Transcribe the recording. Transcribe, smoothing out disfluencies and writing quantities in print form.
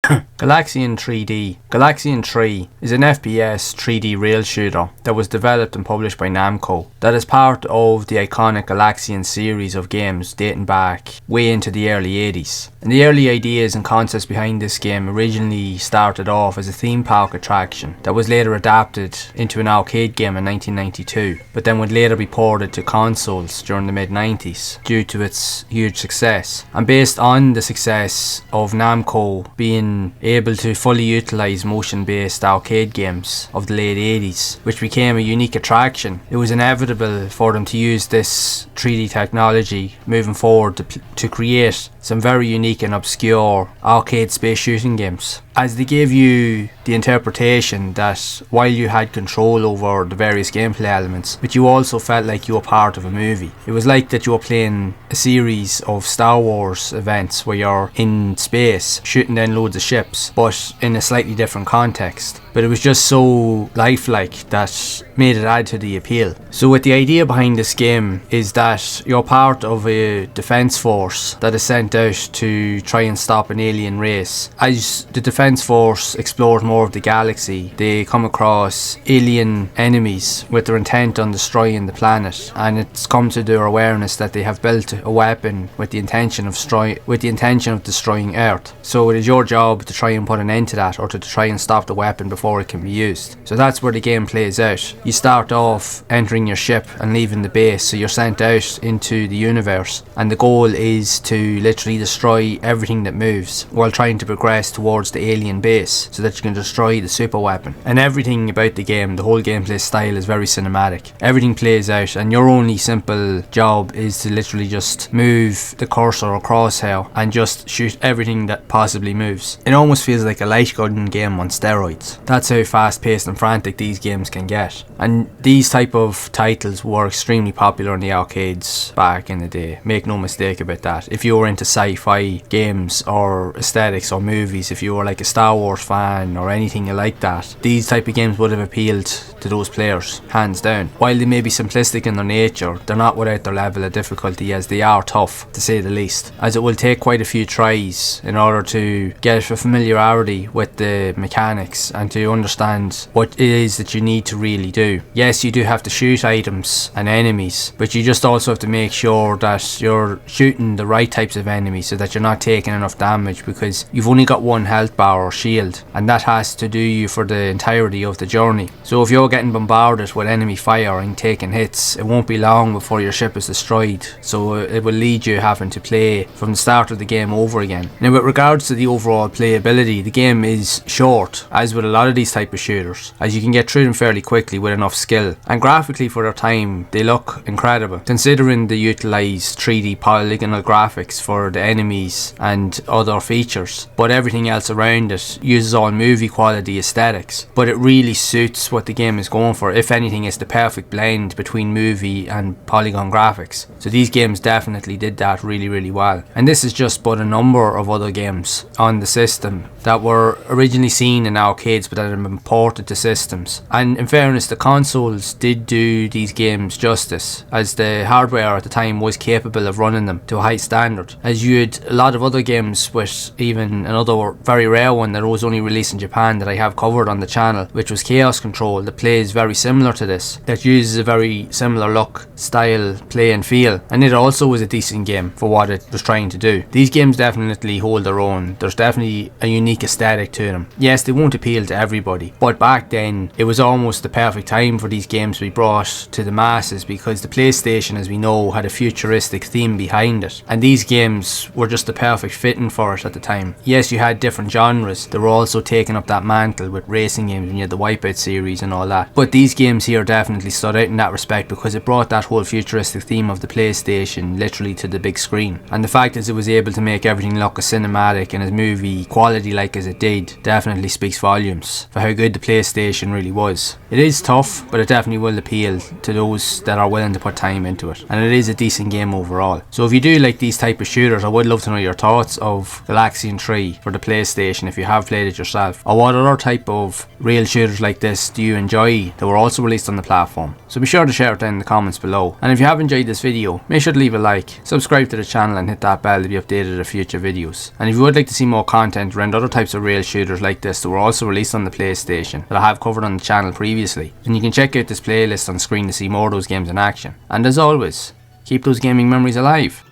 Galaxian 3D. Galaxian 3 is an FPS 3D rail shooter that was developed and published by Namco that is part of the iconic Galaxian series of games dating back way into the early 80s. And the early ideas and concepts behind this game originally started off as a theme park attraction that was later adapted into an arcade game in 1992, but then would later be ported to consoles during the mid-90s due to its huge success. And based on the success of Namco being able to fully utilise motion-based arcade games of the late 80s, which became a unique attraction, it was inevitable for them to use this 3D technology moving forward to create some very unique and obscure arcade space shooting games, as they gave you the interpretation that while you had control over the various gameplay elements, but you also felt like you were part of a movie. It was like that you were playing a series of Star Wars events where you're in space shooting down loads of ships, but in a slightly different context. But it was just so lifelike that made it add to the appeal. So with the idea behind this game is that you're part of a defense force that is sent out to try and stop an alien race. As the defense force explores more of the galaxy, they come across alien enemies with their intent on destroying the planet, and it's come to their awareness that they have built a weapon with the intention of destroying Earth. So it is your job to try and put an end to that, or to try and stop the weapon before it can be used. So that's where the game plays out. You start off entering your ship and leaving the base, so you're sent out into the universe, and the goal is to literally destroy everything that moves while trying to progress towards the alien base so that you can destroy the super weapon. And everything about the game, the whole gameplay style, is very cinematic. Everything plays out, and your only simple job is to literally just move the cursor or crosshair and just shoot everything that possibly moves. It almost feels like a light gun game on steroids. That's how fast paced and frantic these games can get. And these type of titles were extremely popular in the arcades back in the day. Make no mistake about that. If you were into sci-fi games or aesthetics or movies, if you were like a Star Wars fan or anything like that, these type of games would have appealed to those players, hands down. While they may be simplistic in their nature, they're not without their level of difficulty, as they are tough, to say the least, as it will take quite a few tries in order to get a familiarity with the mechanics and to understand what it is that you need to really do. Yes, you do have to shoot items and enemies, but you just also have to make sure that you're shooting the right types of enemies so that you're not taking enough damage, because you've only got one health bar or shield, and that has to do you for the entirety of the journey. So if you're getting bombarded with enemy fire and taking hits, it won't be long before your ship is destroyed, so it will lead you having to play from the start of the game over again. Now, with regards to the overall playability, the game is short, as with a lot of these type of shooters, as you can get through them fairly quickly with enough skill, and graphically for their time they look incredible, considering they utilise 3D polygonal graphics for the enemies and other features, but everything else around it uses all movie quality aesthetics. But it really suits what the game is going for. If anything, it's the perfect blend between movie and polygon graphics. So these games definitely did that really well. And this is just but a number of other games on the system that were originally seen in arcades but that have been ported to systems. And in fairness, the consoles did do these games justice, as the hardware at the time was capable of running them to a high standard. As you had a lot of other games, with even another very rare one that was only released in Japan that I have covered on the channel, which was Chaos Control, that plays very similar to this, that uses a very similar look, style, play and feel, and it also was a decent game for what it was trying to do. These games definitely hold their own. There's definitely a unique aesthetic to them. Yes, they won't appeal to everybody, but back then it was almost the perfect time for these games to be brought to the masses, because the PlayStation, as we know, had a futuristic theme behind it, and these games were just the perfect fitting for it at the time. Yes, you had different genres. They were also taking up that mantle with racing games, and you had the Wipeout series and all that, but these games here definitely stood out in that respect because it brought that whole futuristic theme of the PlayStation literally to the big screen. And the fact that it was able to make everything look as cinematic and as movie quality like as it did definitely speaks volumes for how good the PlayStation really was. It is tough, but it definitely will appeal to those that are willing to put time into it, and it is a decent game overall. So if you do like these type of shooters shooters, I would love to know your thoughts of Galaxian 3 for the PlayStation if you have played it yourself, or what other type of rail shooters like this do you enjoy that were also released on the platform. So be sure to share it down in the comments below, and if you have enjoyed this video, make sure to leave a like, subscribe to the channel and hit that bell to be updated of future videos. And if you would like to see more content around other types of rail shooters like this that were also released on the PlayStation that I have covered on the channel previously, then you can check out this playlist on screen to see more of those games in action. And as always, keep those gaming memories alive.